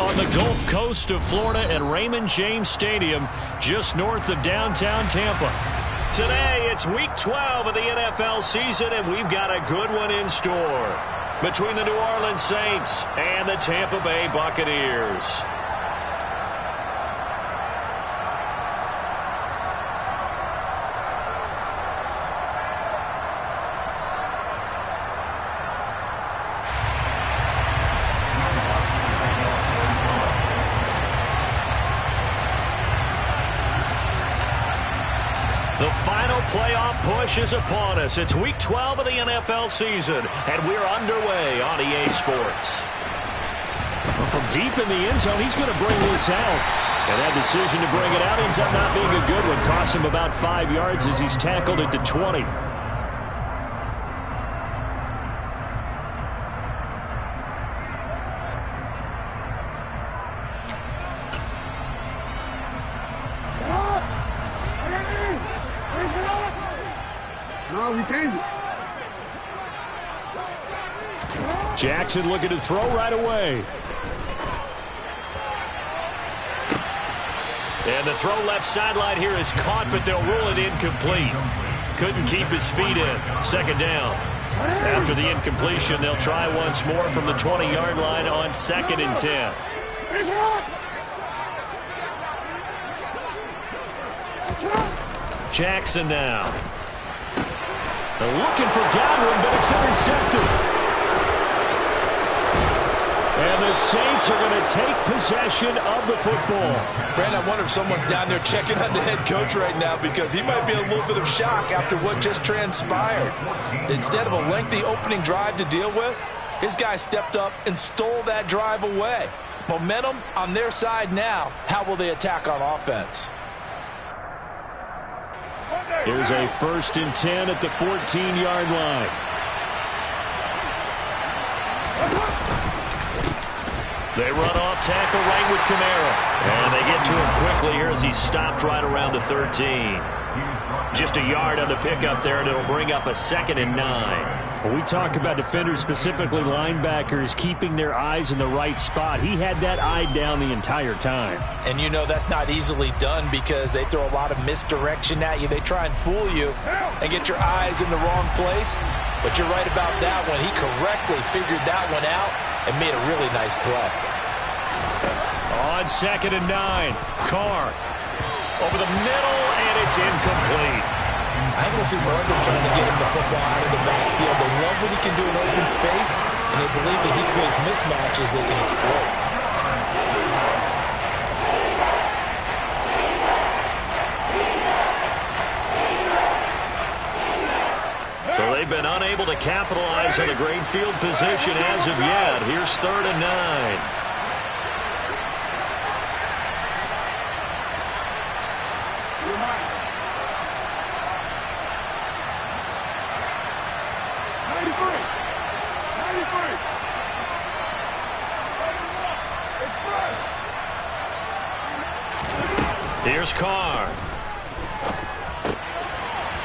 on the Gulf Coast of Florida at Raymond James Stadium, just north of downtown Tampa. Today, it's Week 12 of the NFL season, and we've got a good one in store between the New Orleans Saints and the Tampa Bay Buccaneers. The final playoff push is upon us. It's Week 12 of the NFL season, and we're underway on EA Sports. Well, from deep in the end zone, he's going to bring this out. And that decision to bring it out ends up not being a good one. Cost him about 5 yards as he's tackled it to 20. No, we changed it. Jackson looking to throw right away. And the throw left sideline here is caught, but they'll rule it incomplete. Couldn't keep his feet in. Second down. After the incompletion, they'll try once more from the 20-yard line on 2nd and 10. Jackson now. They're looking for Godwin, but it's intercepted. And the Saints are going to take possession of the football. Brandon, I wonder if someone's down there checking on the head coach right now, because he might be in a little bit of shock after what just transpired. Instead of a lengthy opening drive to deal with, his guy stepped up and stole that drive away. Momentum on their side now. How will they attack on offense? Here's a 1st and 10 at the 14-yard line. They run off tackle right with Kamara. And they get to him quickly here as he's stopped right around the 13. Just a yard on the pickup there, and it'll bring up a 2nd and 9. When we talk about defenders, specifically linebackers, keeping their eyes in the right spot, he had that eye down the entire time. And you know that's not easily done because they throw a lot of misdirection at you. They try and fool you and get your eyes in the wrong place. But you're right about that one. He correctly figured that one out and made a really nice play. On 2nd and 9, Carr over the middle, and it's incomplete. I think we'll see more of them trying to get him the football out of the backfield. They love what he can do in open space, and they believe that he creates mismatches they can exploit. So they've been unable to capitalize on a great field position as of yet. Here's 3rd and 9. Here's Carr.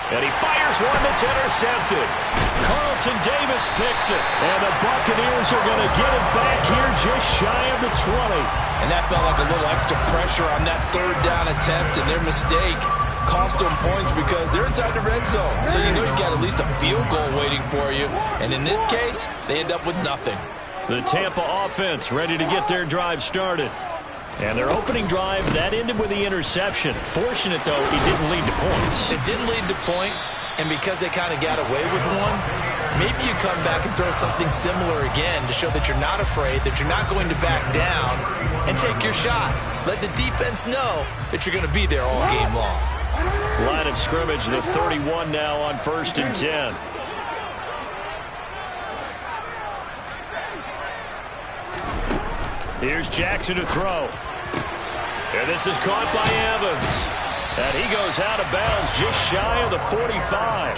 And he fires one that's intercepted. Carlton Davis picks it. And the Buccaneers are going to get it back here just shy of the 20. And that felt like a little extra pressure on that 3rd down attempt, and their mistake cost them points because they're inside the red zone. So you know you got at least a field goal waiting for you. And in this case, they end up with nothing. The Tampa offense ready to get their drive started. And their opening drive, that ended with the interception. Fortunate, though, it didn't lead to points. It didn't lead to points, and because they kind of got away with one, maybe you come back and throw something similar again to show that you're not afraid, that you're not going to back down, and take your shot. Let the defense know that you're going to be there all game long. Line of scrimmage, the 31 now on 1st and 10. Here's Jackson to throw. And this is caught by Evans. And he goes out of bounds just shy of the 45.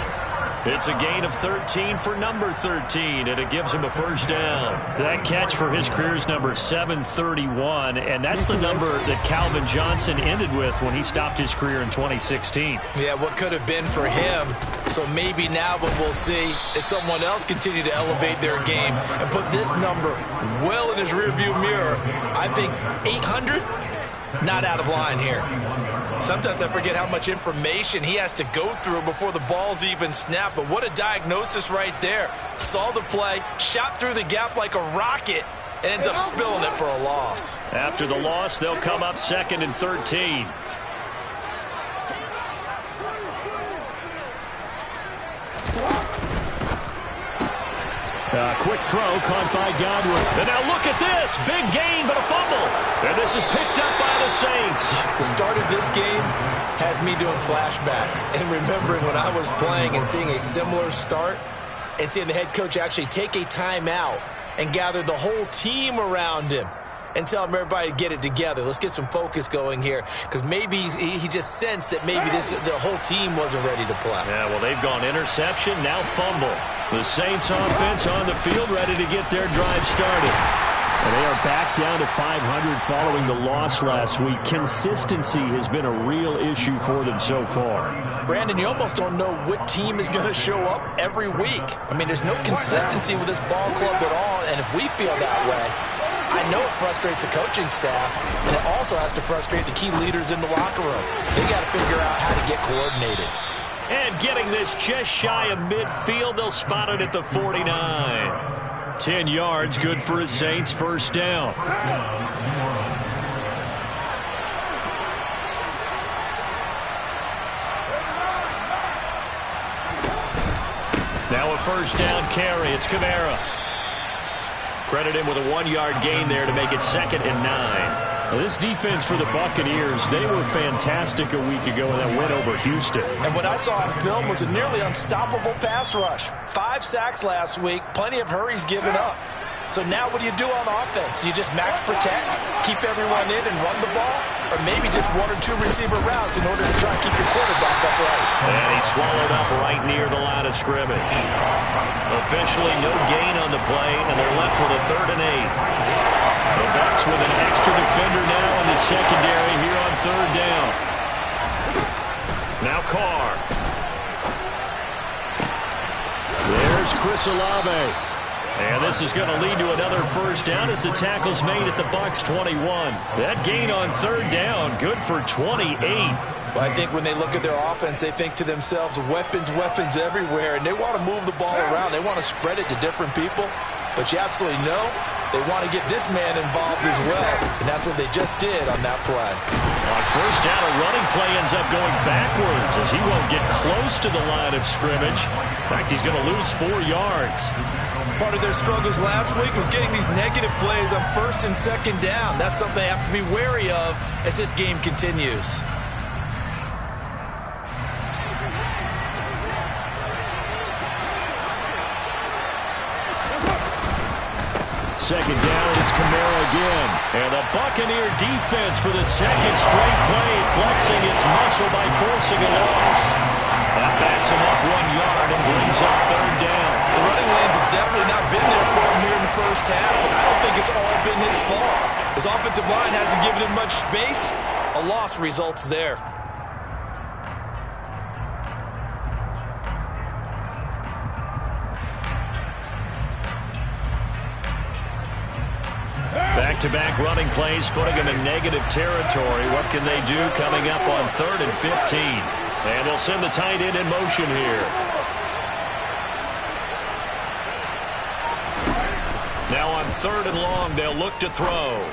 It's a gain of 13 for number 13, and it gives him a first down. That catch for his career's number 731, and that's the number that Calvin Johnson ended with when he stopped his career in 2016. Yeah, what could have been for him. So maybe now what we'll see is someone else continue to elevate their game and put this number well in his rearview mirror. I think 800, not out of line here. Sometimes I forget how much information he has to go through before the ball's even snapped. But what a diagnosis right there. Saw the play, shot through the gap like a rocket, and ends up spilling it for a loss. After the loss, they'll come up 2nd and 13. Quick throw caught by Godwin. And now look at this. Big gain, but a fumble. And this is picked up by the Saints. The start of this game has me doing flashbacks and remembering when I was playing and seeing a similar start and seeing the head coach actually take a timeout and gather the whole team around him and tell him everybody to get it together. Let's get some focus going here, because maybe he just sensed that maybe the whole team wasn't ready to play. Yeah, well, they've gone interception, now fumble. The Saints offense on the field ready to get their drive started. And they are back down to 500 following the loss last week. Consistency has been a real issue for them so far. Brandon, you almost don't know what team is going to show up every week. I mean, there's no consistency with this ball club at all, and if we feel that way, I know it frustrates the coaching staff, and it also has to frustrate the key leaders in the locker room. They got to figure out how to get coordinated. And getting this just shy of midfield, they'll spot it at the 49. 10 yards, good for a Saints first down. Now a first down carry. It's Kamara. Credit him with a 1-yard gain there to make it 2nd and 9. Well, this defense for the Buccaneers, they were fantastic a week ago in that win over Houston. And what I saw on film was a nearly unstoppable pass rush. 5 sacks last week, plenty of hurries given up. So now what do you do on offense? You just max protect, keep everyone in and run the ball? Or maybe just 1 or 2 receiver routes in order to try and keep your quarterback upright? And he swallowed up right near the line of scrimmage. Officially no gain on the play, and they're left with a 3rd and 8. The Bucs with an extra defender now in the secondary here on 3rd down. Now Carr. There's Chris Olave. And this is going to lead to another first down as the tackle's made at the Bucs 21. That gain on 3rd down, good for 28. Well, I think when they look at their offense, they think to themselves, weapons, weapons everywhere, and they want to move the ball around. They want to spread it to different people. But you absolutely know they want to get this man involved as well, and that's what they just did on that play. On first down, a running play ends up going backwards as he won't get close to the line of scrimmage. In fact, he's going to lose 4 yards. Part of their struggles last week was getting these negative plays on 1st and 2nd down. That's something they have to be wary of as this game continues. Second down, it's Kamara again. And the Buccaneer defense for the 2nd straight play, flexing its muscle by forcing a loss. That backs him up 1 yard and brings up 3rd down. The running lanes have definitely not been there for him here in the first half, and I don't think it's all been his fault. His offensive line hasn't given him much space. A loss results there. Back-to-back running plays, putting them in negative territory. What can they do coming up on 3rd and 15? And they'll send the tight end in motion here. Now on 3rd and long, they'll look to throw.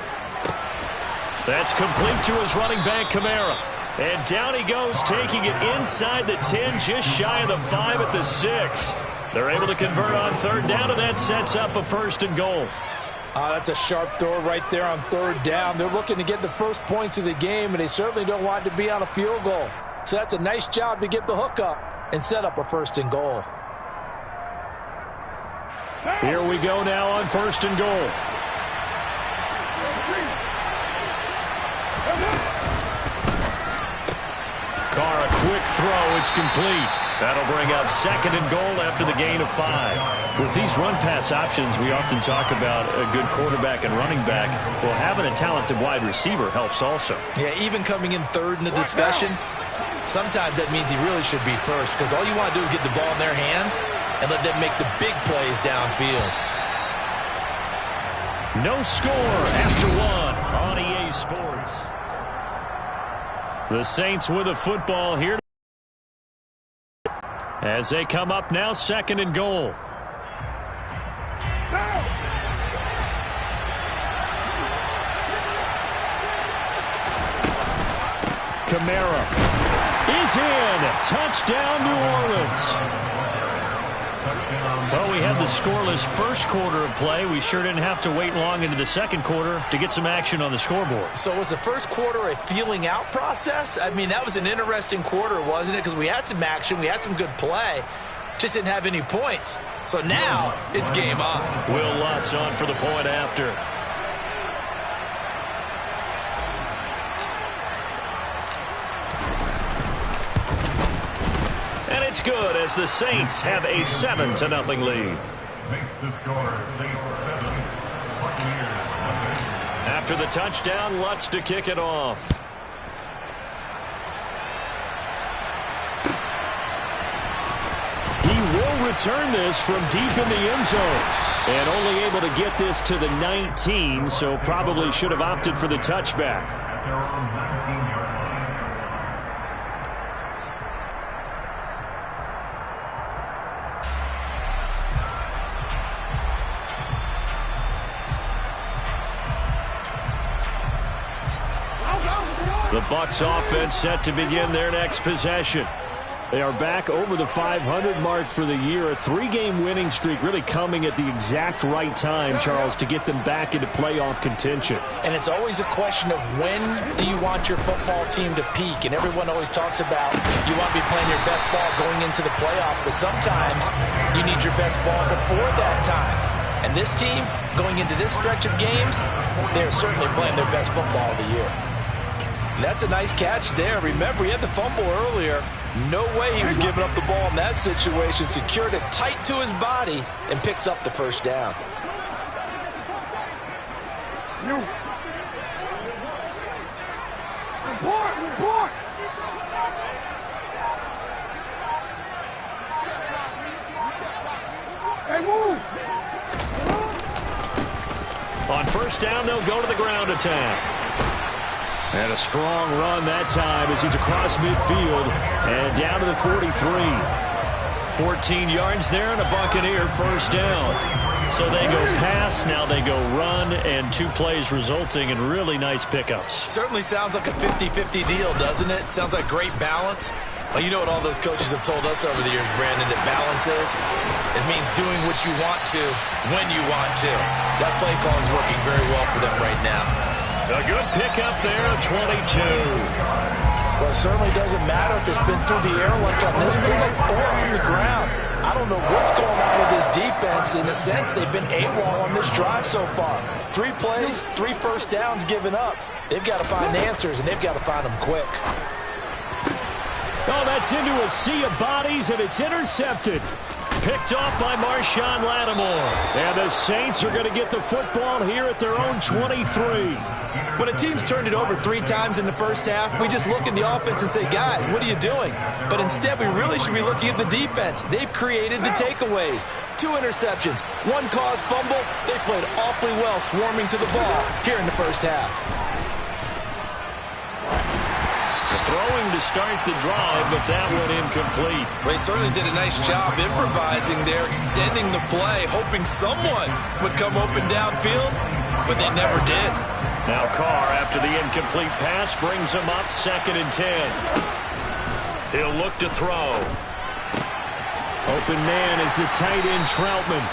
That's complete to his running back, Kamara. And down he goes, taking it inside the 10, just shy of the 5 at the 6. They're able to convert on 3rd down, and that sets up a 1st and goal. That's a sharp throw right there on 3rd down. They're looking to get the first points of the game, and they certainly don't want it to be on a field goal. So that's a nice job to get the hook up and set up a 1st and goal. Here we go now on 1st and goal. Carr, a quick throw. It's complete. That'll bring up 2nd and goal after the gain of 5. With these run-pass options, we often talk about a good quarterback and running back. Well, having a talented wide receiver helps also. Yeah, even coming in 3rd in the discussion, sometimes that means he really should be first, because all you want to do is get the ball in their hands and let them make the big plays downfield. No score after 1 on EA Sports. The Saints with the football here as they come up now, 2nd and goal. Kamara is in. Touchdown, New Orleans. Well, we had the scoreless first quarter of play. We sure didn't have to wait long into the second quarter to get some action on the scoreboard. So was the first quarter a feeling out process? I mean, that was an interesting quarter, wasn't it? Because we had some action, we had some good play, just didn't have any points. So now it's game on. Will Lutz on for the point after. And it's good as the Saints have a 7-0 lead. After the touchdown, Lutz to kick it off. He will return this from deep in the end zone. And only able to get this to the 19, so probably should have opted for the touchback. The Bucs offense set to begin their next possession. They are back over the 500 mark for the year. A 3-game winning streak really coming at the exact right time, Charles, to get them back into playoff contention. And it's always a question of when do you want your football team to peak? And everyone always talks about you want to be playing your best ball going into the playoffs, but sometimes you need your best ball before that time. And this team, going into this stretch of games, they're certainly playing their best football of the year. That's a nice catch there. Remember, he had the fumble earlier. No way he was giving up the ball in that situation. Secured it tight to his body and picks up the first down. Report! Hey, move! On first down, they'll go to the ground attack. And a strong run that time as he's across midfield and down to the 43. 14 yards there and a Buccaneer first down. So they go pass, now they go run, and 2 plays resulting in really nice pickups. Certainly sounds like a 50-50 deal, doesn't it? Sounds like great balance. Well, you know what all those coaches have told us over the years, Brandon, that balance is? It means doing what you want to when you want to. That play calling is working very well for them right now. A good pickup there, 22. Well, it certainly doesn't matter if it's been through the air like on this play or on the ground. I don't know what's going on with this defense. In a sense, they've been AWOL on this drive so far. 3 plays, 3 first downs given up. They've got to find answers, and they've got to find them quick. Oh, that's into a sea of bodies, and it's intercepted. Picked off by Marshawn Lattimore. And the Saints are going to get the football here at their own 23. When a team's turned it over 3 times in the first half, we just look at the offense and say, guys, what are you doing? But instead, we really should be looking at the defense. They've created the takeaways. 2 interceptions, 1 caused fumble. They played awfully well swarming to the ball here in the first half. Throwing to start the drive, but that one incomplete. Well, they certainly did a nice job improvising there, extending the play, hoping someone would come open downfield, but they never did. Now Carr, after the incomplete pass, brings him up 2nd and 10. He'll look to throw. Open man is the tight end Troutman.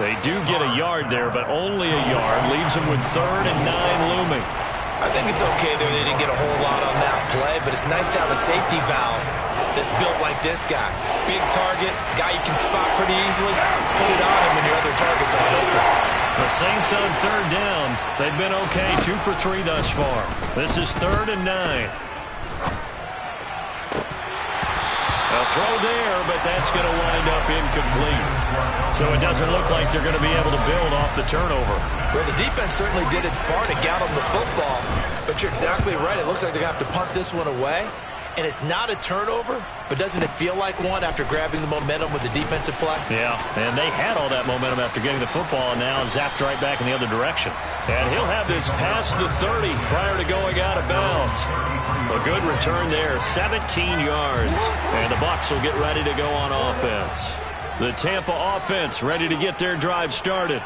They do get a yard there, but only a yard. Leaves them with 3rd and 9 looming. I think it's okay there. They didn't get a whole lot on that play, but it's nice to have a safety valve that's built like this guy. Big target, guy you can spot pretty easily. Put it on him when your other targets aren't open. The Saints on 3rd down. They've been okay, 2 for 3 thus far. This is 3rd and 9. A A throw there, but that's going to wind up incomplete. So it doesn't look like they're going to be able to build off the turnover. Well, the defense certainly did its part to get on the football, but you're exactly right. It looks like they're going to have to punt this one away. And it's not a turnover, but doesn't it feel like one after grabbing the momentum with the defensive play? Yeah, and they had all that momentum after getting the football, and now zapped right back in the other direction. And he'll have this past the 30 prior to going out of bounds. A good return there, 17 yards. And the Bucs will get ready to go on offense. The Tampa offense ready to get their drive started.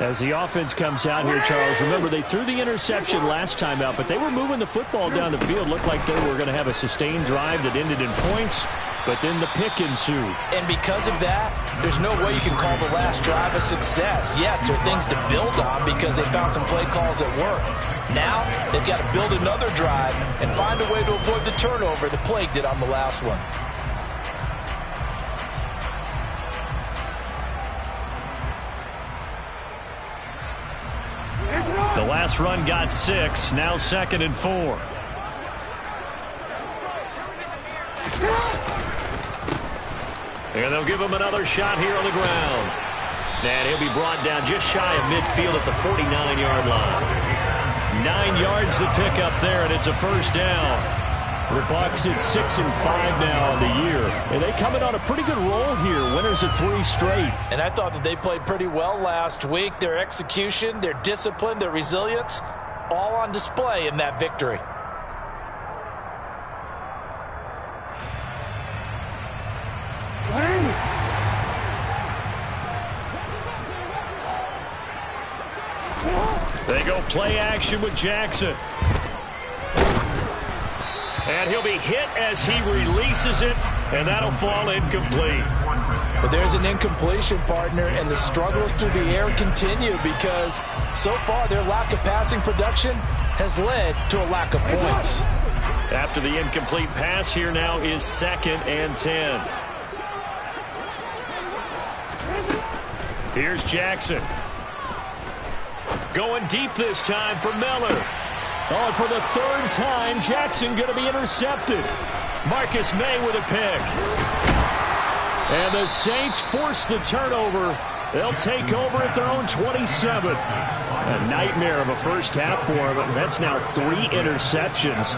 As the offense comes out here, Charles, remember they threw the interception last time out, but they were moving the football down the field. Looked like they were going to have a sustained drive that ended in points, but then the pick ensued. And because of that, there's no way you can call the last drive a success. Yes, there are things to build on because they found some play calls that work. Now, they've got to build another drive and find a way to avoid the turnover the plague did on the last one. The last run got 6, now 2nd and 4. And they'll give him another shot here on the ground. And he'll be brought down just shy of midfield at the 49-yard line. 9 yards to pick up there, and it's a first down. The Bucs at 6-5 now on the year. And they come in on a pretty good roll here. Winners of 3 straight. And I thought that they played pretty well last week. Their execution, their discipline, their resilience, all on display in that victory. They go play action with Jackson. And he'll be hit as he releases it, and that'll fall incomplete. But there's an incompletion, partner, and the struggles through the air continue because so far their lack of passing production has led to a lack of points. After the incomplete pass, here now is 2nd and 10. Here's Jackson. Going deep this time for Miller. Oh, and for the 3rd time, Jackson going to be intercepted. Marcus May with a pick. And the Saints force the turnover. They'll take over at their own 27. A nightmare of a first half for him. That's now 3 interceptions.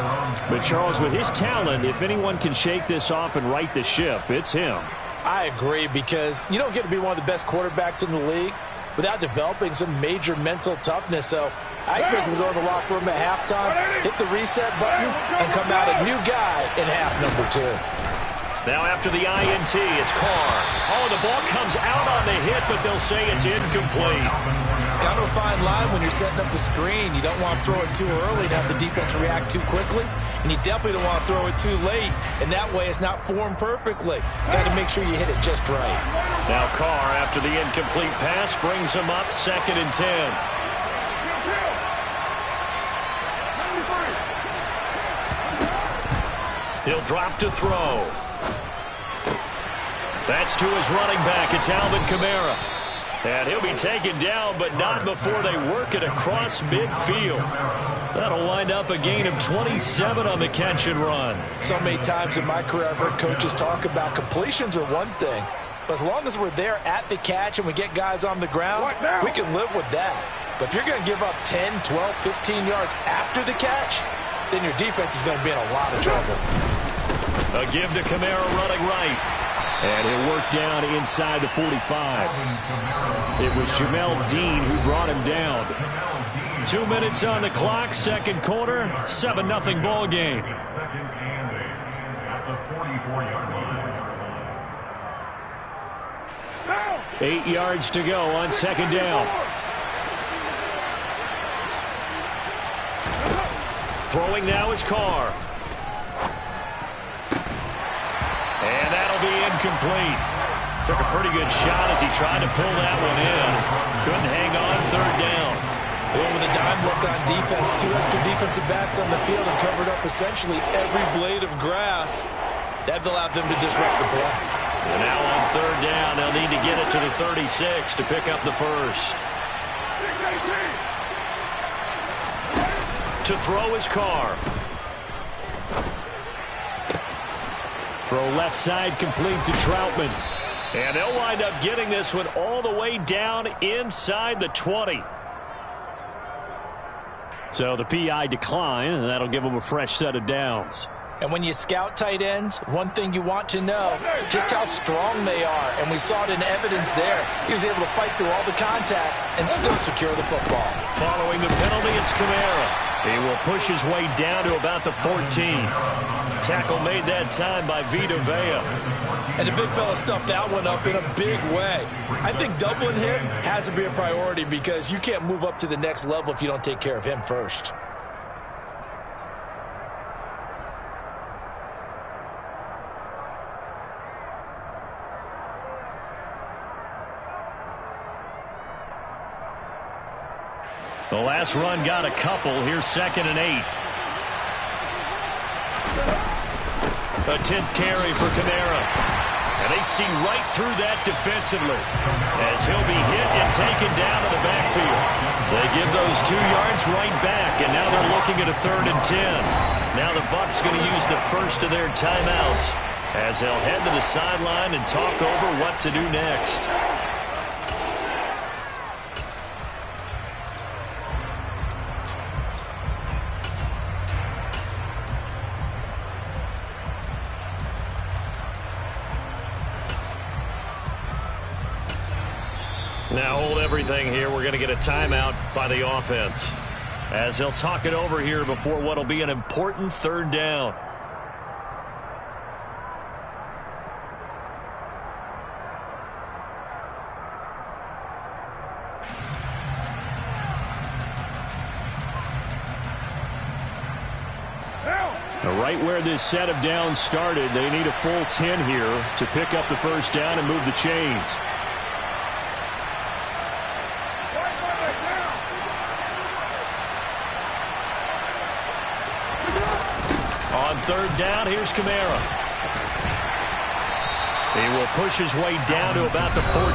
But Charles, with his talent, if anyone can shake this off and right the ship, it's him. I agree, because you don't get to be one of the best quarterbacks in the league without developing some major mental toughness. So I expect him to go in the locker room at halftime, hit the reset button, and come out a new guy in half number 2. Now after the INT, it's Carr. Oh, the ball comes out on the hit, but they'll say it's incomplete. Kind of a fine line when you're setting up the screen. You don't want to throw it too early and have the defense react too quickly, and you definitely don't want to throw it too late, and that way it's not formed perfectly. Got to make sure you hit it just right. Now Carr, after the incomplete pass, brings him up 2nd and 10. He'll drop to throw. That's to his running back. It's Alvin Kamara. And he'll be taken down, but not before they work it across midfield. That'll wind up a gain of 27 on the catch and run. So many times in my career I've heard coaches talk about completions are one thing, but as long as we're there at the catch and we get guys on the ground, we can live with that. But if you're going to give up 10, 12, 15 yards after the catch, then your defense is going to be in a lot of trouble. A give to Kamara running right. And he'll work down inside the 45. It was Jamel Dean who brought him down. 2 minutes on the clock, 2nd quarter, 7-0 ball game. 8 yards to go on 2nd down. Throwing now is Carr. And that'll be incomplete. Took a pretty good shot as he tried to pull that one in. Couldn't hang on 3rd down. Well, with a dime look on defense, 2 extra defensive backs on the field and covered up essentially every blade of grass. That allowed them to disrupt the play. And now on 3rd down, they'll need to get it to the 36 to pick up the first. To throw is Carr. Throw left side complete to Troutman. And they'll wind up getting this one all the way down inside the 20. So the PI decline, and that'll give them a fresh set of downs. And when you scout tight ends, one thing you want to know, just how strong they are. And we saw it in evidence there. He was able to fight through all the contact and still secure the football. Following the penalty, it's Kamara. He will push his way down to about the 14. Tackle made that time by Vita Vea. And the big fella stuffed that one up in a big way. I think doubling him has to be a priority because you can't move up to the next level if you don't take care of him first. The last run got a couple. Here's 2nd and 8. A 10th carry for Kamara. And they see right through that defensively as he'll be hit and taken down to the backfield. They give those 2 yards right back, and now they're looking at a 3rd and 10. Now the Bucs going to use the first of their timeouts as they'll head to the sideline and talk over what to do next. Now hold everything here. We're going to get a timeout by the offense as they'll talk it over here before what will be an important 3rd down. Right where this set of downs started, they need a full 10 here to pick up the first down and move the chains. On 3rd down, here's Kamara. He will push his way down to about the 14.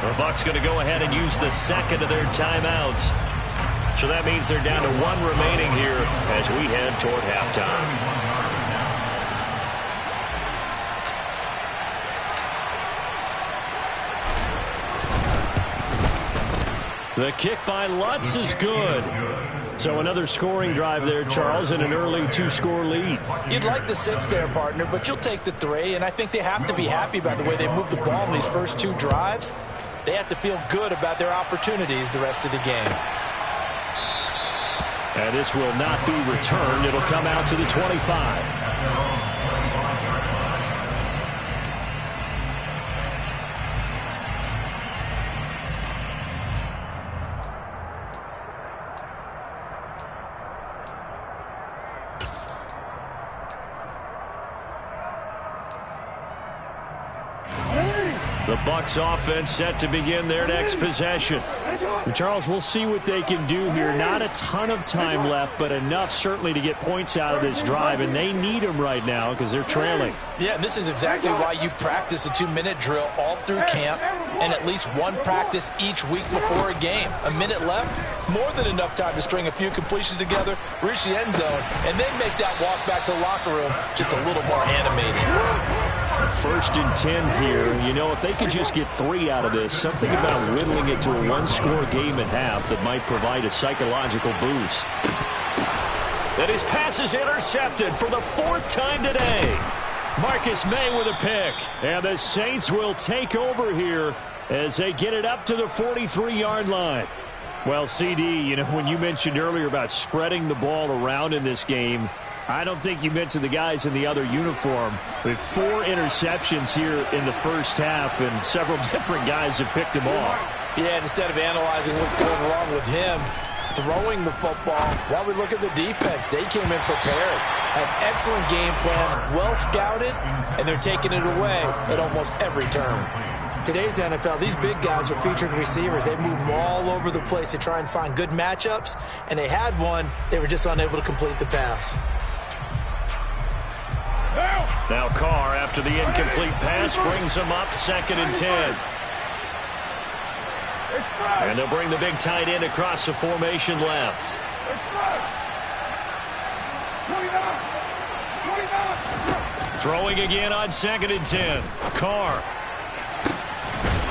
The Bucs going to go ahead and use the 2nd of their timeouts. So that means they're down to 1 remaining here as we head toward halftime. The kick by Lutz is good. So another scoring drive there, Charles, and an early 2-score lead. You'd like the 6 there, partner, but you'll take the 3, and I think they have to be happy about the way they moved the ball in these first 2 drives. They have to feel good about their opportunities the rest of the game. And this will not be returned. It'll come out to the 25. The Bucs offense set to begin their next possession. Charles, we'll see what they can do here. Not a ton of time left, but enough certainly to get points out of this drive, and they need them right now because they're trailing. Yeah, and this is exactly why you practice a 2-minute drill all through camp and at least 1 practice each week before a game. A minute left, more than enough time to string a few completions together, reach the end zone, and then make that walk back to the locker room just a little more animated. 1st and 10 here. You know, if they could just get 3 out of this, something about whittling it to a 1-score game at half that might provide a psychological boost. And his pass is intercepted for the 4th time today. Marcus May with a pick. And the Saints will take over here as they get it up to the 43-yard line. Well, CD, you know, when you mentioned earlier about spreading the ball around in this game, I don't think you mentioned the guys in the other uniform. With 4 interceptions here in the first half, and several different guys have picked him off. Yeah, instead of analyzing what's going wrong with him, throwing the football, while we look at the defense, they came in prepared. An excellent game plan, well scouted, and they're taking it away at almost every turn. Today's NFL, these big guys are featured receivers. They move all over the place to try and find good matchups, and they had one. They were just unable to complete the pass. Now Carr, after the incomplete pass, brings him up 2nd and 10. And they'll bring the big tight end across the formation left. Throwing again on 2nd and 10. Carr.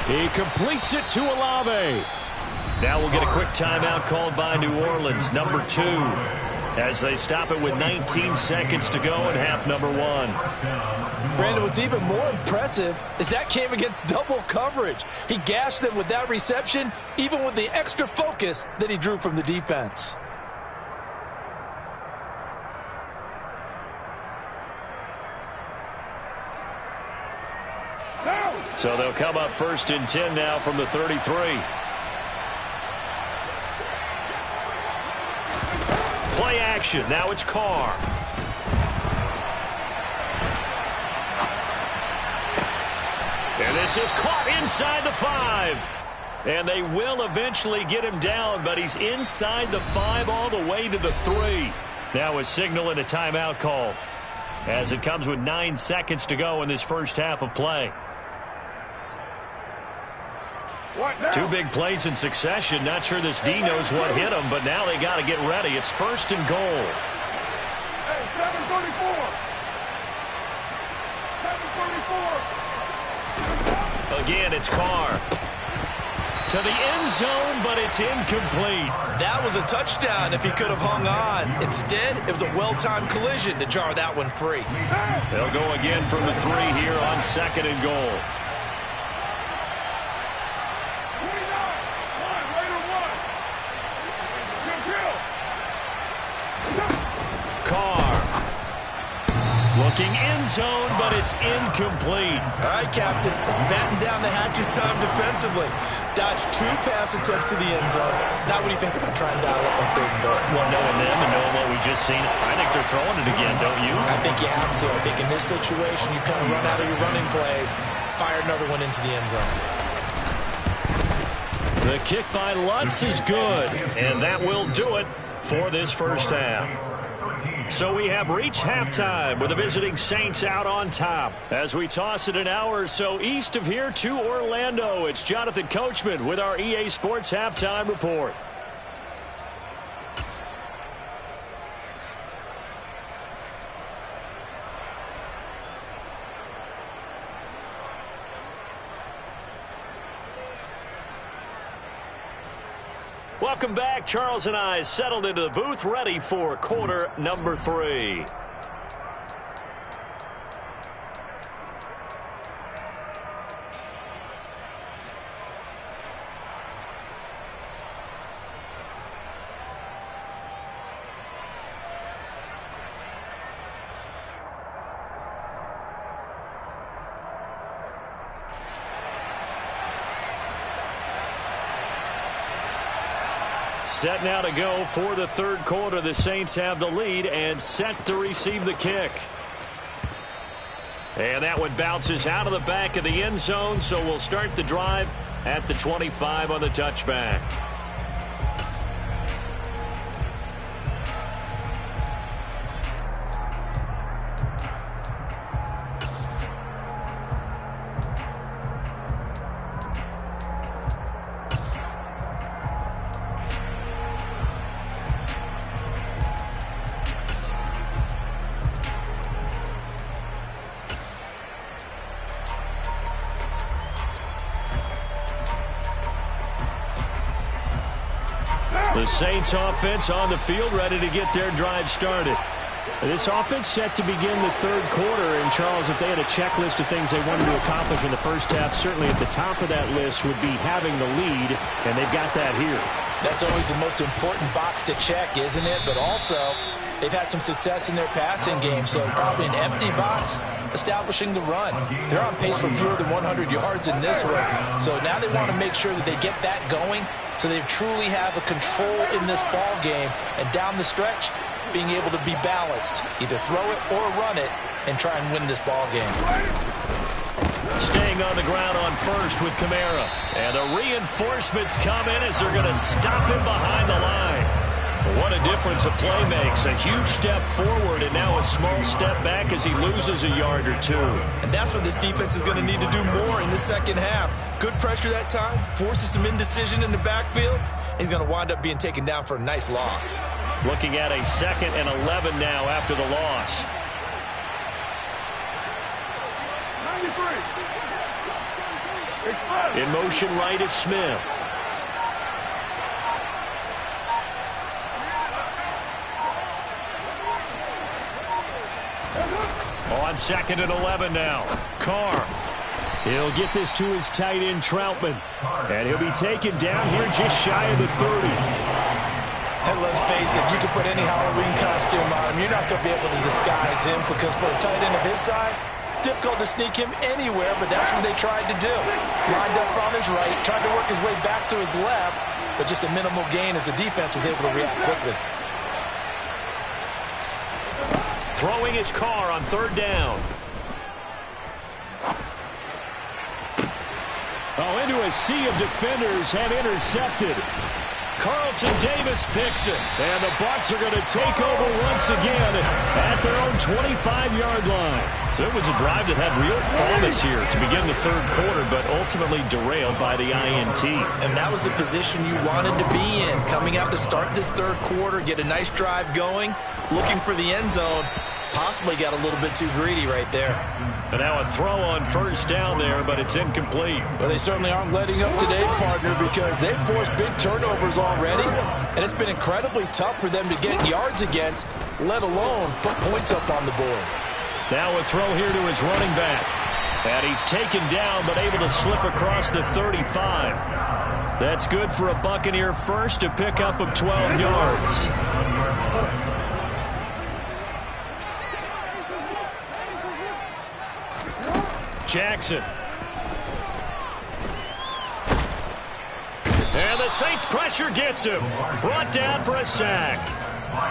He completes it to Olave. Now we'll get a quick timeout called by New Orleans, number 2, as they stop it with 19 seconds to go in half number 1. Brandon, what's even more impressive is that came against double coverage. He gashed them with that reception, even with the extra focus that he drew from the defense. So they'll come up 1st and 10 now from the 33. Play action. Now it's Carr. And this is caught inside the 5. And they will eventually get him down, but he's inside the 5 all the way to the 3. Now a signal and a timeout call as it comes with 9 seconds to go in this first half of play. 2 big plays in succession. Not sure this D knows what hit him, but now they got to get ready. It's 1st and goal. Hey, 734. Again, it's Carr. To the end zone, but it's incomplete. That was a touchdown if he could have hung on. Instead, it was a well-timed collision to jar that one free. They'll go again from the 3 here on 2nd and goal. Looking end zone, but it's incomplete. All right, Captain. It's batten down the hatches time defensively. Dodged 2 pass attempts to the end zone. Now what do you think they're going to try and dial up on 3rd and goal? Well, knowing them and knowing what we just seen, I think they're throwing it again, don't you? I think you have to. I think in this situation, you kind of run out of your running plays, fire another one into the end zone. The kick by Lutz is good, and that will do it for this first half. So we have reached halftime with the visiting Saints out on top. As we toss it an hour or so east of here to Orlando, it's Jonathan Coachman with our EA Sports Halftime Report. Welcome back. Charles and I settled into the booth, ready for quarter number 3. Set now to go for the 3rd quarter. The Saints have the lead and set to receive the kick. And that one bounces out of the back of the end zone, so we'll start the drive at the 25 on the touchback. The Saints offense on the field, ready to get their drive started. This offense set to begin the 3rd quarter. And, Charles, if they had a checklist of things they wanted to accomplish in the first half, certainly at the top of that list would be having the lead, and they've got that here. That's always the most important box to check, isn't it? But also, they've had some success in their passing game, so probably an empty box establishing the run. They're on pace for fewer than 100 yards in this one, so now they want to make sure that they get that going so they truly have a control in this ball game, and down the stretch, being able to be balanced, either throw it or run it, and try and win this ball game. Staying on the ground on first with Kamara. And the reinforcements come in as they're going to stop him behind the line. What a difference a play makes. A huge step forward and now a small step back as he loses a yard or 2. And that's what this defense is going to need to do more in the second half. Good pressure that time, forces some indecision in the backfield. He's going to wind up being taken down for a nice loss. Looking at a 2nd and 11 now after the loss. In motion right is Smith. On 2nd and 11 now. Carr. He'll get this to his tight end, Troutman. And he'll be taken down here just shy of the 30. And let's face it, you can put any Halloween costume on him. You're not going to be able to disguise him because for a tight end of his size, difficult to sneak him anywhere, but that's what they tried to do. Lined up on his right, tried to work his way back to his left, but just a minimal gain as the defense was able to react quickly. Throwing his Carr on 3rd down. Oh, into a sea of defenders and intercepted. Carlton Davis picks it. And the Bucs are going to take over once again at their own 25-yard line. So it was a drive that had real promise here to begin the 3rd quarter, but ultimately derailed by the INT. And that was the position you wanted to be in. Coming out to start this 3rd quarter, get a nice drive going, looking for the end zone. Possibly got a little bit too greedy right there. And now a throw on 1st down there, but it's incomplete. Well, they certainly aren't letting up today, partner, because they've forced big turnovers already, and it's been incredibly tough for them to get yards against, let alone put points up on the board. Now a throw here to his running back. And he's taken down, but able to slip across the 35. That's good for a Buccaneer first, a pickup of 12 yards. Jackson. And the Saints pressure gets him. Brought down for a sack.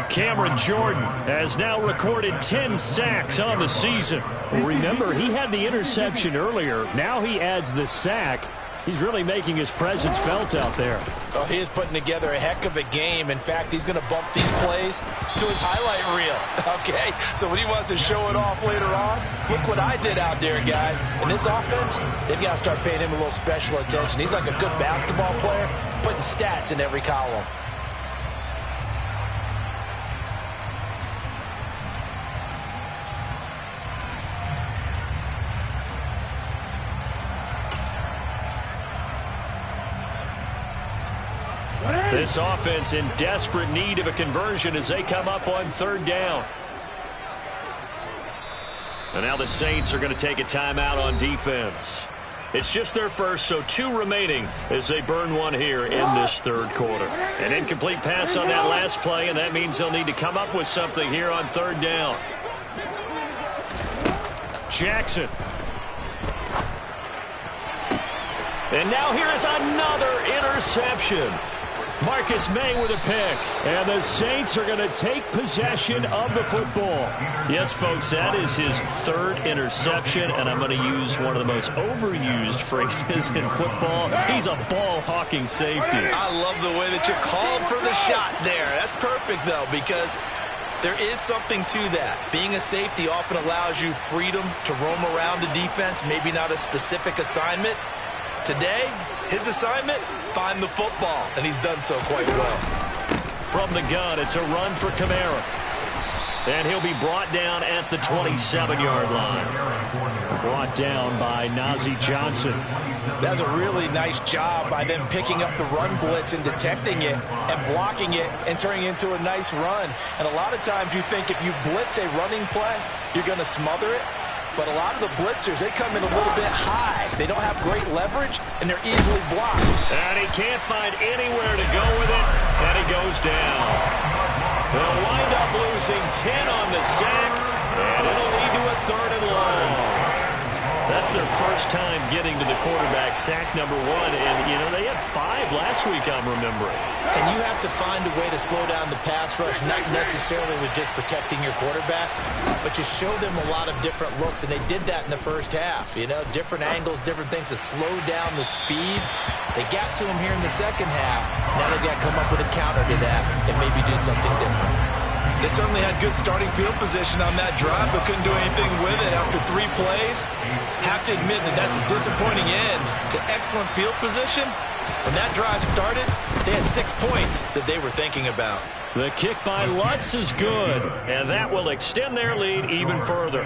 Cameron Jordan has now recorded 10 sacks on the season. Remember, he had the interception earlier. Now he adds the sack. He's really making his presence felt out there. Oh, he is putting together a heck of a game. In fact, he's going to bump these plays to his highlight reel. Okay, so when he wants to show it off later on, look what I did out there, guys. In this offense, they've got to start paying him a little special attention. He's like a good basketball player, putting stats in every column. This offense in desperate need of a conversion as they come up on 3rd down. And now the Saints are going to take a timeout on defense. It's just their first, so 2 remaining as they burn one here in this 3rd quarter. An incomplete pass on that last play, and that means they'll need to come up with something here on 3rd down. Jackson. And now here is another interception. Marcus May with a pick. And the Saints are going to take possession of the football. Yes, folks, that is his 3rd interception, and I'm going to use one of the most overused phrases in football. He's a ball-hawking safety. I love the way that you called for the shot there. That's perfect, though, because there is something to that. Being a safety often allows you freedom to roam around the defense, maybe not a specific assignment. Today, his assignment, find the football, and he's done so quite well. From the gun, it's a run for Kamara. And he'll be brought down at the 27-yard line. Brought down by Najee Johnson. That's a really nice job by them picking up the run blitz and detecting it and blocking it and turning it into a nice run. And a lot of times you think if you blitz a running play, you're going to smother it. But a lot of the blitzers, they come in a little bit high. They don't have great leverage, and they're easily blocked. And he can't find anywhere to go with it, and he goes down. They'll wind up losing 10 on the sack, and it'll lead to a 3rd and long. That's their first time getting to the quarterback, sack number 1. And, you know, they had 5 last week, I'm remembering. And you have to find a way to slow down the pass rush, not necessarily with just protecting your quarterback, but you show them a lot of different looks, and they did that in the first half. You know, different angles, different things to slow down the speed. They got to him here in the second half. Now they've got to come up with a counter to that and maybe do something different. They certainly had good starting field position on that drive, but couldn't do anything with it after 3 plays. Have to admit that that's a disappointing end to excellent field position. When that drive started, they had 6 points that they were thinking about. The kick by Lutz is good, and that will extend their lead even further.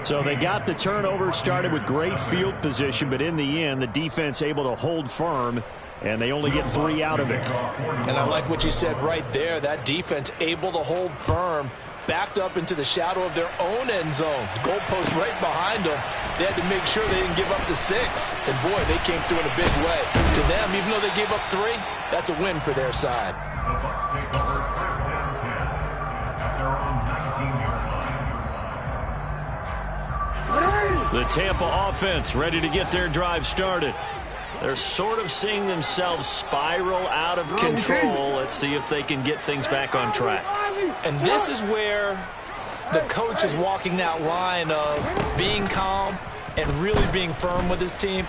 So they got the turnover, started with great field position, but in the end, the defense able to hold firm, and they only get 3 out of it. And I like what you said right there. That defense able to hold firm, backed up into the shadow of their own end zone. The goalpost right behind them. They had to make sure they didn't give up the 6. And, boy, they came through in a big way. To them, even though they gave up 3, that's a win for their side. The Tampa offense ready to get their drive started. They're sort of seeing themselves spiral out of control. Let's see if they can get things back on track. And this is where the coach is walking that line of being calm and really being firm with his team.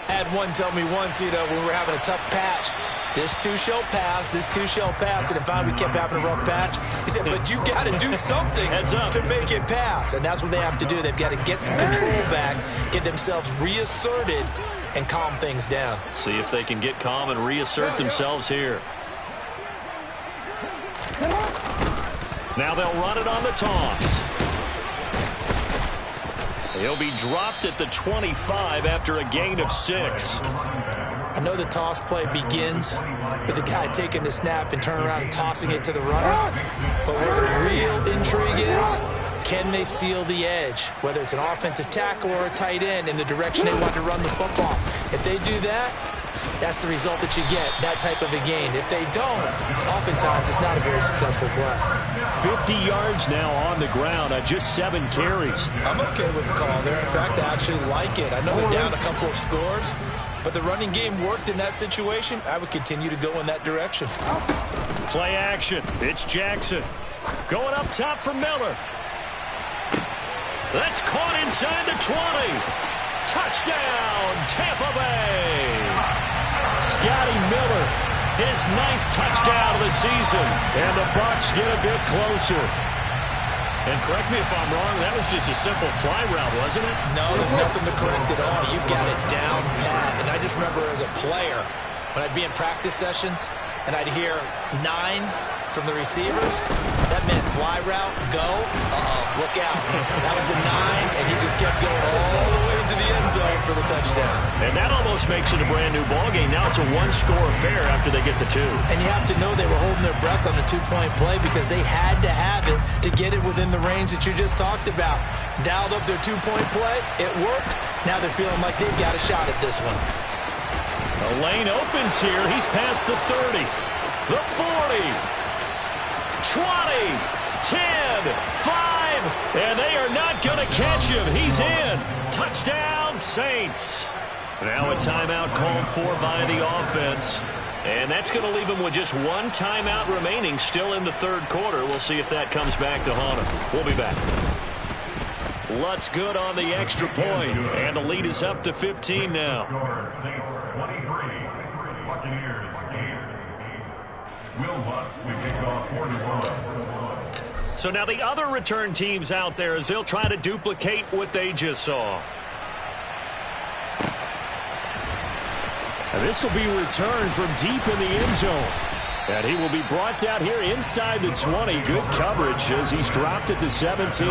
I had one tell me once, when we were having a tough patch, this too shall pass, this too shall pass. And finally we kept having a rough patch. He said, but you got to do something to make it pass. And that's what they have to do. They've got to get some control back, get themselves reasserted, and calm things down. See if they can get calm and reassert themselves here. Now they'll run it on the toss. He'll be dropped at the 25 after a gain of 6. I know the toss play begins with the guy taking the snap and turning around and tossing it to the runner. But where the real intrigue is, can they seal the edge, whether it's an offensive tackle or a tight end, in the direction they want to run the football? If they do that, that's the result that you get, that type of a gain. If they don't, oftentimes it's not a very successful play. 50 yards now on the ground on just 7 carries. I'm okay with the call there. In fact, I actually like it. I know they're down a couple of scores, but the running game worked in that situation. I would continue to go in that direction. Play action. It's Jackson. Going up top for Miller. That's caught inside the 20. Touchdown, Tampa Bay. Scotty Miller, his 9th touchdown of the season. And the Bucs get a bit closer. And correct me if I'm wrong, that was just a simple fly route, wasn't it? No, there's nothing to correct at all. You've got it down pat. And I just remember as a player, when I'd be in practice sessions and I'd hear 9 from the receivers, that meant fly route, go, look out. That was the 9, and he just kept going all the way into the end zone for the touchdown. And that almost makes it a brand new ballgame. Now it's a 1-score affair after they get the 2. And you have to know they were holding their breath on the 2-point play because they had to have it to get it within the range that you just talked about. Dialed up their 2-point play. It worked. Now they're feeling like they've got a shot at this one. The lane opens here. He's past the 30, the 40. 20, 10, 5, and they are not going to catch him. He's in. Touchdown, Saints. Now a timeout called for by the offense. And that's going to leave him with just 1 timeout remaining still in the 3rd quarter. We'll see if that comes back to haunt him. We'll be back. Lutz good on the extra point, and the lead is up to 15 now. So now the other return teams out there as they'll try to duplicate what they just saw. And this will be returned from deep in the end zone. And he will be brought down here inside the 20. Good coverage as he's dropped at the 17.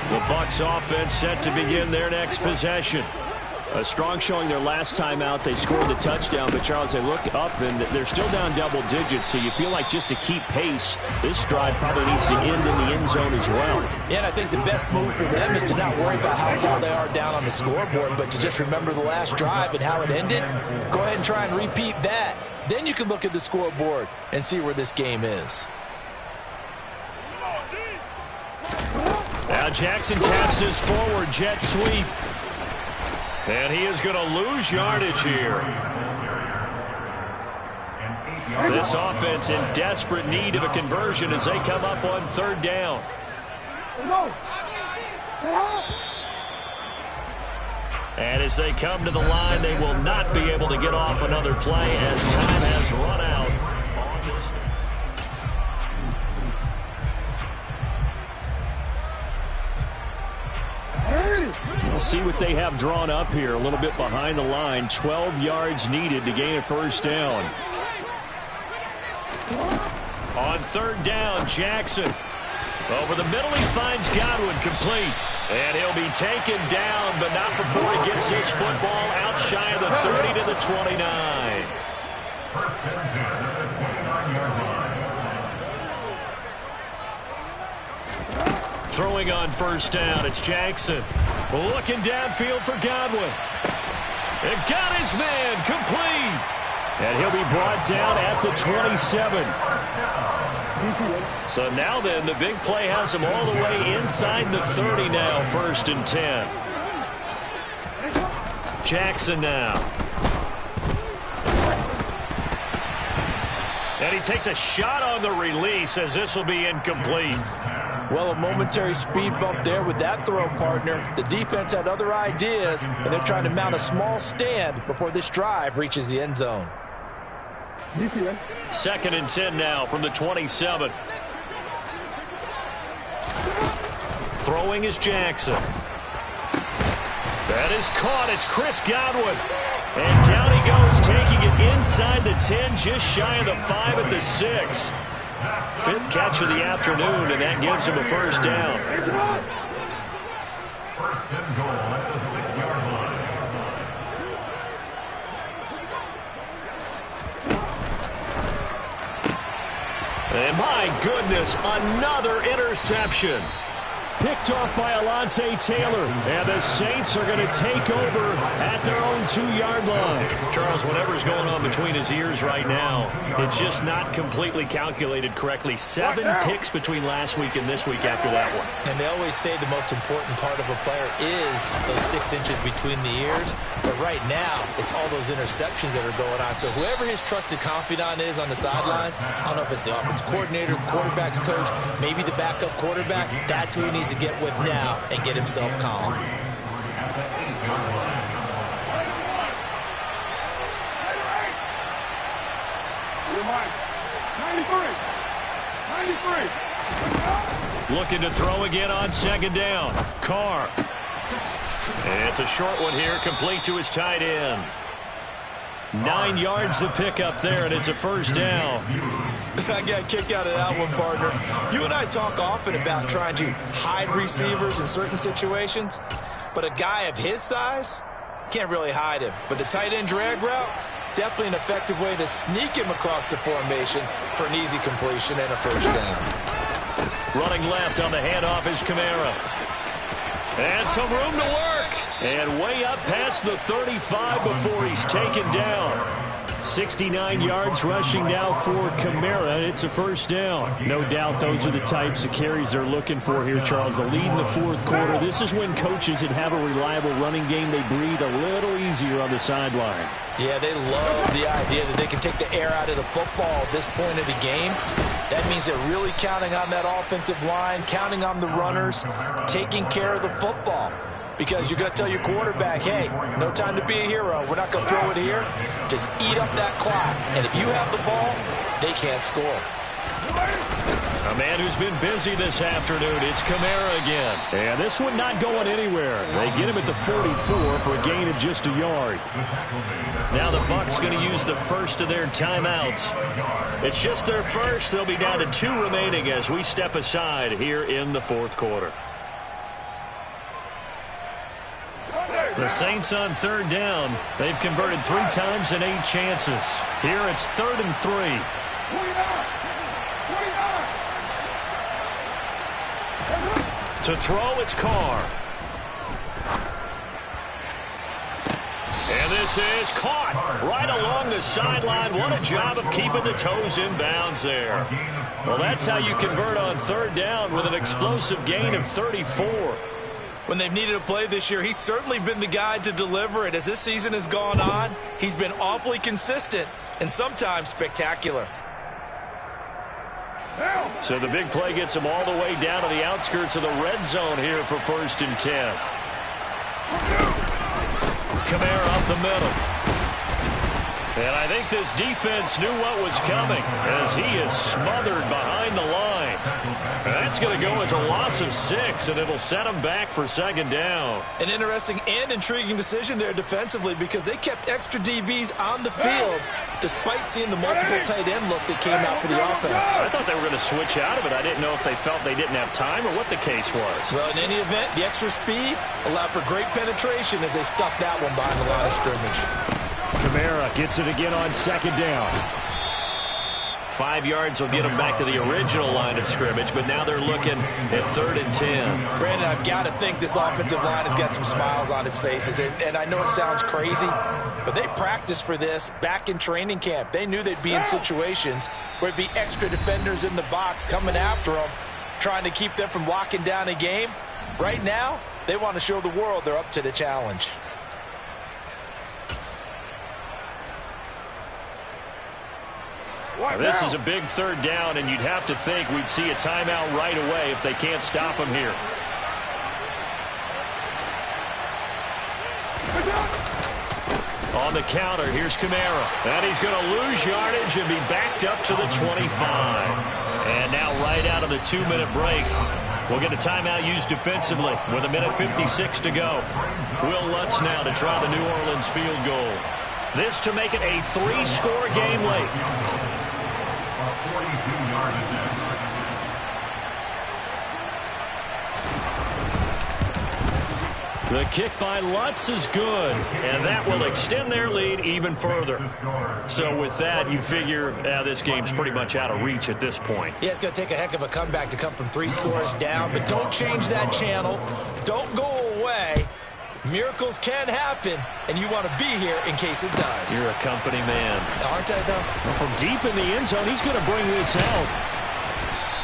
The Bucs offense set to begin their next possession. A strong showing their last time out. They scored the touchdown, but Charles, they look up and they're still down double digits, so you feel like just to keep pace, this drive probably needs to end in the end zone as well. Yeah, and I think the best move for them is to not worry about how far they are down on the scoreboard, but to just remember the last drive and how it ended. Go ahead and try and repeat that. Then you can look at the scoreboard and see where this game is. Now Jackson taps his forward jet sweep. And he is going to lose yardage here. This offense in desperate need of a conversion as they come up on 3rd down. And as they come to the line, they will not be able to get off another play as time has run out. We'll see what they have drawn up here. A little bit behind the line. 12 yards needed to gain a 1st down. On 3rd down, Jackson. Over the middle, he finds Godwin, complete. And he'll be taken down, but not before he gets his football out shy of the 30 to the 29. First and 10 at the 29-yard line. Throwing on first down, it's Jackson. Looking downfield for Godwin. And got his man, complete. And he'll be brought down at the 27. So now then, the big play has him all the way inside the 30 now, first and 10. Jackson now. And he takes a shot on the release as this will be incomplete. Well, a momentary speed bump there with that throw, partner. The defense had other ideas, and they're trying to mount a small stand before this drive reaches the end zone. Second and 10 now from the 27. Throwing is Jackson. That is caught. It's Chris Godwin. And down he goes, taking it inside the 10, just shy of the 5 at the 6. Fifth catch of the afternoon, and that gives him a first down. First and goal at the 6-yard line. And my goodness, another interception. Picked off by Alontae Taylor. And the Saints are going to take over at their own 2-yard line. Charles, whatever's going on between his ears right now, it's just not completely calculated correctly. 7 picks between last week and this week after that one. And they always say the most important part of a player is those 6 inches between the ears. But right now, it's all those interceptions that are going on. So whoever his trusted confidant is on the sidelines, I don't know if it's the offense coordinator, the quarterback's coach, maybe the backup quarterback, that's who he needs to get with now and get himself calm. Looking to throw again on second down. Carr. And it's a short one here, complete to his tight end. 9 yards to pick up there, and it's a first down. I got a kick out of that one, partner. You and I talk often about trying to hide receivers in certain situations, but a guy of his size can't really hide him. But the tight end drag route, definitely an effective way to sneak him across the formation for an easy completion and a first down. Running left on the handoff is Kamara. And some room to work. And way up past the 35 before he's taken down. 69 yards rushing now for Kamara. It's a first down. No doubt those are the types of carries they're looking for here, Charles. The lead in the fourth quarter. This is when coaches that have a reliable running game, they breathe a little easier on the sideline. Yeah, they love the idea that they can take the air out of the football at this point of the game. That means they're really counting on that offensive line, counting on the runners, taking care of the football. Because you're going to tell your quarterback, hey, no time to be a hero. We're not going to throw it here. Just eat up that clock. And if you have the ball, they can't score. A man who's been busy this afternoon, it's Kamara again. And this one not going anywhere. They get him at the 44 for a gain of just a yard. Now the Bucs going to use the first of their timeouts. It's just their first. They'll be down to 2 remaining as we step aside here in the fourth quarter. The Saints on third down. They've converted 3 times and 8 chances. Here it's 3rd and 3. To throw, it's Carr. And this is caught right along the sideline. What a job of keeping the toes in bounds there. Well, that's how you convert on third down with an explosive gain of 34. When they've needed a play this year, he's certainly been the guy to deliver it. As this season has gone on, he's been awfully consistent and sometimes spectacular. So the big play gets him all the way down to the outskirts of the red zone here for 1st and 10. Kamara up the middle. And I think this defense knew what was coming as he is smothered behind the line. that's going to go as a loss of 6, and it'll set them back for second down. An interesting and intriguing decision there defensively because they kept extra DBs on the field despite seeing the multiple tight end look that came out for the offense. I thought they were going to switch out of it. I didn't know if they felt they didn't have time or what the case was. Well, in any event, the extra speed allowed for great penetration as they stuffed that one behind the line of scrimmage. Kamara gets it again on second down. 5 yards will get them back to the original line of scrimmage, but now they're looking at 3rd and 10. Brandon, I've got to think this offensive line has got some smiles on its faces. And I know it sounds crazy, but they practiced for this back in training camp. They knew they'd be in situations where it'd be extra defenders in the box coming after them, trying to keep them from locking down a game. Right now, they want to show the world they're up to the challenge. This is a big 3rd down, and you'd have to think we'd see a timeout right away if they can't stop him here. On the counter, here's Kamara. And he's going to lose yardage and be backed up to the 25. And now right out of the 2-minute break, we'll get a timeout used defensively with 1:56 to go. Will Lutz now to try the New Orleans field goal. This to make it a 3-score game late. 42-yard attempt. The kick by Lutz is good, and that will extend their lead even further. So with that, you figure this game's pretty much out of reach at this point. Yeah, it's going to take a heck of a comeback to come from 3 scores down, but don't change that channel. Don't go away. Miracles can happen, and you want to be here in case it does. You're a company man. Aren't I, though? Well, from deep in the end zone, he's going to bring this out.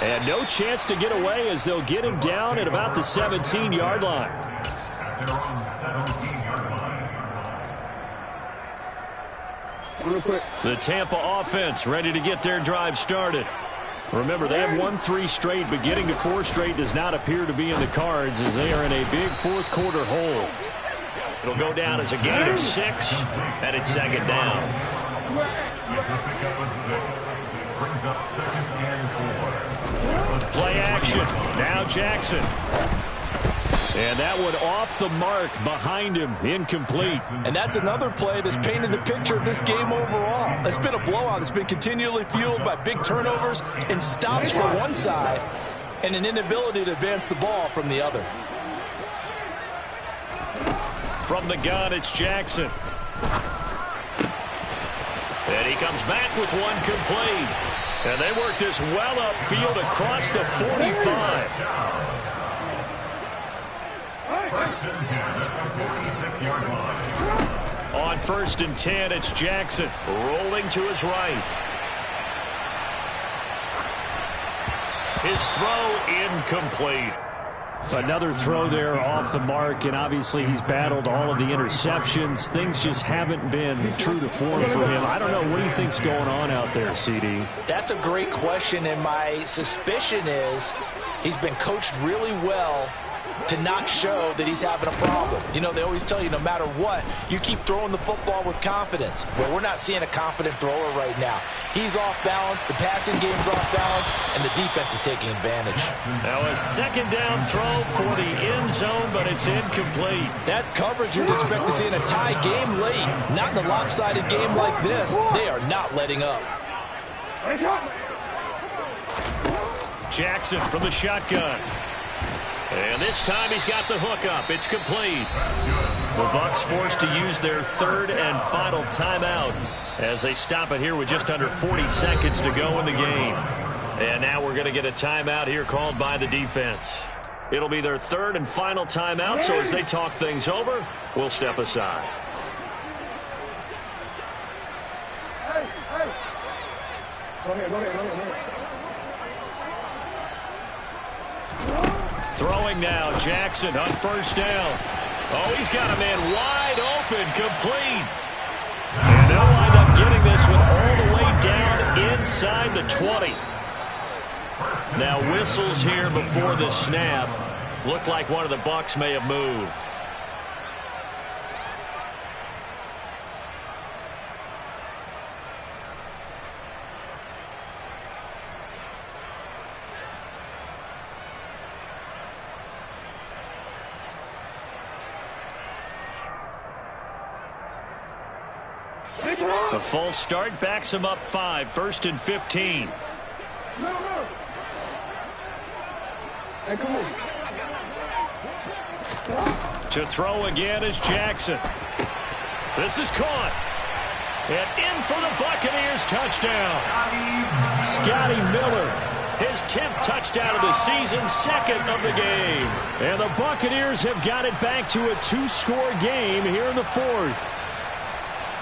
And no chance to get away as they'll get him down at about the 17-yard line. They're on the 17-yard line. Real quick. The Tampa offense ready to get their drive started. Remember, they have won 3 straight, but getting to 4 straight does not appear to be in the cards as they are in a big 4th quarter hole. It'll go down as a gain of 6, and it's second down. It's a pickup of 6. Brings up 2nd and 4. Play action. Now Jackson. And that one off the mark behind him, incomplete. And that's another play that's painted the picture of this game overall. It's been a blowout. It's been continually fueled by big turnovers and stops from one side and an inability to advance the ball from the other. From the gun, it's Jackson. And he comes back with one complete. And they work this well upfield across the 45. First and 10 at the 46-yard line. On 1st and 10, it's Jackson rolling to his right. His throw incomplete. Another throw there off the mark, and obviously he's battled all of the interceptions. Things just haven't been true to form for him. I don't know. What do you think's going on out there, CD? That's a great question, and my suspicion is he's been coached really well to not show that he's having a problem. You know, they always tell you no matter what, you keep throwing the football with confidence. Well, we're not seeing a confident thrower right now. He's off balance, the passing game's off balance, and the defense is taking advantage. Now a 2nd down throw for the end zone, but it's incomplete. That's coverage you'd expect to see in a tie game late. Not in a lopsided game like this. They are not letting up. Jackson from the shotgun. And this time he's got the hook up. It's complete. The Bucs forced to use their 3rd and final timeout as they stop it here with just under 40 seconds to go in the game. And now we're going to get a timeout here called by the defense. It'll be their 3rd and final timeout, so as they talk things over, we'll step aside. Go ahead. Throwing now, Jackson on 1st down. Oh, he's got a man wide open, complete. And they'll wind up getting this one all the way down inside the 20. Now whistles here before the snap. Looked like one of the Bucs may have moved. The false start backs him up 5, 1st and 15. Hey, come on. To throw again is Jackson. This is caught. And in for the Buccaneers touchdown. Scotty Miller, his 10th touchdown of the season, 2nd of the game. And the Buccaneers have got it back to a 2-score game here in the 4th.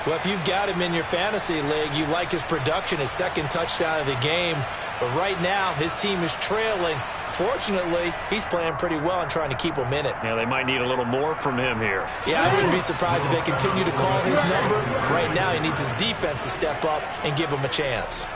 Well, if you've got him in your fantasy league, you like his production, his 2nd touchdown of the game. But right now, his team is trailing. Fortunately, he's playing pretty well and trying to keep them in it. Yeah, they might need a little more from him here. Yeah, I wouldn't be surprised if they continue to call his number. Right now, he needs his defense to step up and give him a chance.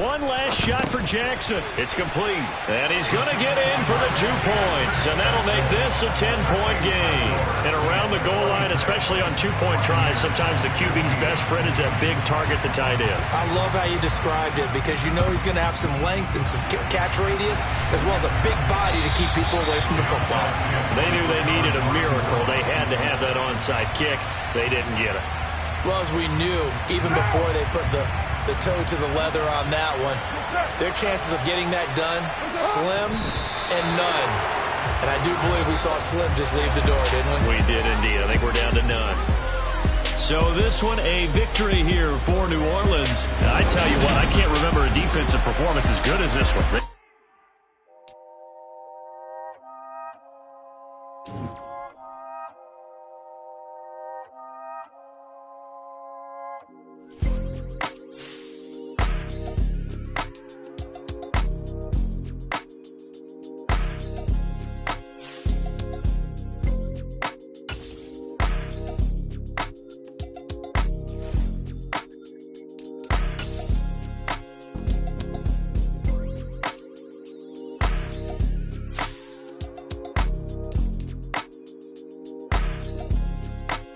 One last shot for Jackson. It's complete. And he's going to get in for the 2 points. And that'll make this a 10-point game. And around the goal line, especially on 2-point tries, sometimes the QB's best friend is that big target, the tight end. I love how you described it because you know he's going to have some length and some catch radius as well as a big body to keep people away from the football. They knew they needed a miracle. They had to have that onside kick. They didn't get it. Well, as we knew, even before they put the toe to the leather on that one, their chances of getting that done, slim and none. And I do believe we saw Slim just leave the door, didn't we? We did indeed. I think we're down to none. So this one, a victory here for New Orleans. I tell you what, I can't remember a defensive performance as good as this one.